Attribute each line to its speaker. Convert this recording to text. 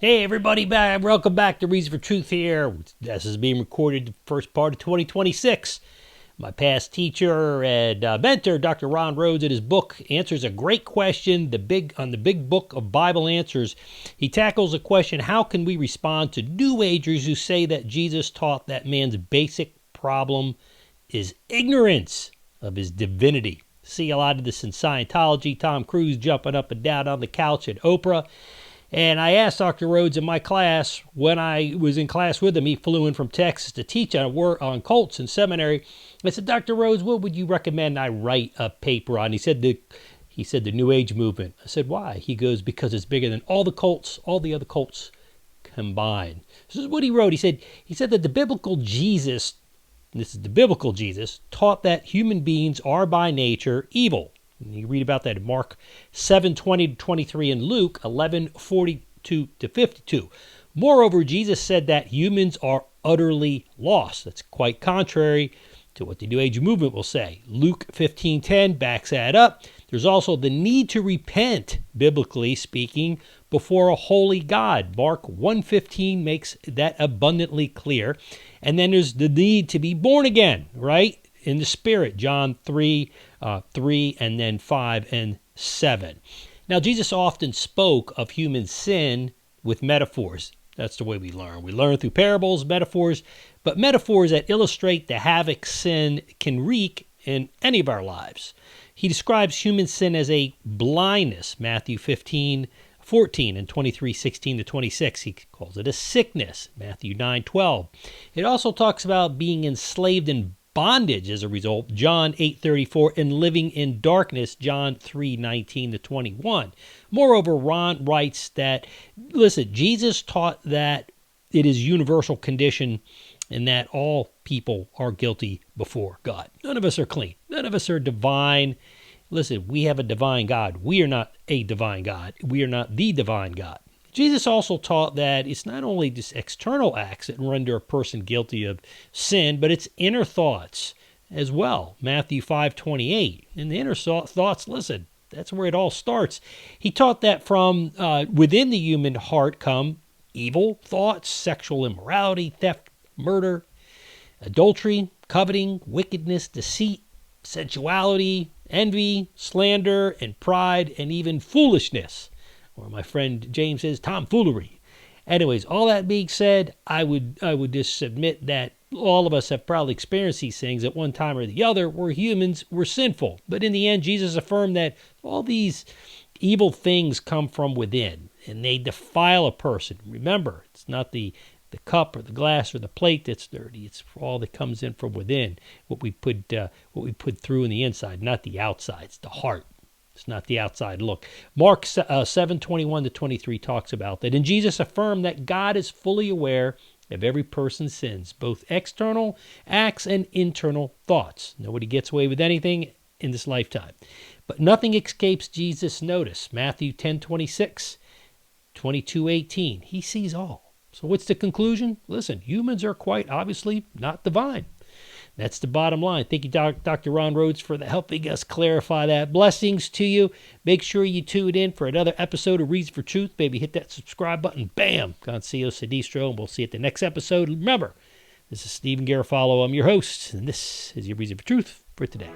Speaker 1: Hey everybody, welcome back to Reason for Truth here. This is being recorded the first part of 2026. My past teacher and mentor, Dr. Rhodes, in his book, answers a great question, on the big book of Bible answers. He tackles the question, how can we respond to New Agers who say that Jesus taught that man's basic problem is ignorance of his divinity? See a lot of this in Scientology, Tom Cruise jumping up and down on the couch at Oprah. And I asked Dr. Rhodes in my class, when I was in class with him, he flew in from Texas to teach on cults in seminary. I said, Dr. Rhodes, what would you recommend I write a paper on? He said the New Age movement. I said, why? He goes, because it's bigger than all the other cults combined. This is what he wrote. He said that the biblical Jesus, this is the biblical Jesus, taught that human beings are by nature evil. And you read about that in Mark 7:20-23 and Luke 11:42-52. Moreover, Jesus said that humans are utterly lost. That's quite contrary to what the New Age movement will say. Luke 15:10 backs that up. There's also the need to repent, biblically speaking, before a holy God. Mark 1:15 makes that abundantly clear. And then there's the need to be born again, right? In the Spirit, John 3, and then 5 and 7. Now, Jesus often spoke of human sin with metaphors. That's the way we learn. We learn through parables, metaphors, but metaphors that illustrate the havoc sin can wreak in any of our lives. He describes human sin as a blindness, Matthew 15:14 and 23:16-26. He calls it a sickness, Matthew 9:12. It also talks about being enslaved in bondage as a result, John 8:34, and living in darkness, John 3:19-21. Moreover, Ron writes that, listen, Jesus taught that it is universal condition and that all people are guilty before God. None of us are clean. None of us are divine. Listen, we have a divine God. We are not a divine God. We are not the divine God. Jesus also taught that it's not only just external acts that render a person guilty of sin, but it's inner thoughts as well. Matthew 5:28. And the inner thoughts, listen, that's where it all starts. He taught that from within the human heart come evil thoughts, sexual immorality, theft, murder, adultery, coveting, wickedness, deceit, sensuality, envy, slander, and pride, and even foolishness. Or my friend James says, tomfoolery. Anyways, all that being said, I would just submit that all of us have probably experienced these things at one time or the other. We're humans, we're sinful. But in the end, Jesus affirmed that all these evil things come from within, and they defile a person. Remember, it's not the cup or the glass or the plate that's dirty. It's all that comes in from within, what we put through in the inside, not the outside. It's the heart. It's not the outside look. Mark 7:21-23 talks about that. And Jesus affirmed that God is fully aware of every person's sins, both external acts and internal thoughts. Nobody gets away with anything in this lifetime. But nothing escapes Jesus' notice. Matthew 10:26, 22:18. He sees all. So what's the conclusion? Listen, humans are quite obviously not divine. That's the bottom line. Thank you, Dr. Ron Rhodes, for helping us clarify that. Blessings to you. Make sure you tune in for another episode of Reason for Truth. Maybe hit that subscribe button. Bam! Concio Sedistro, and we'll see you at the next episode. Remember, this is Stephen Garofalo. I'm your host, and this is your Reason for Truth for today.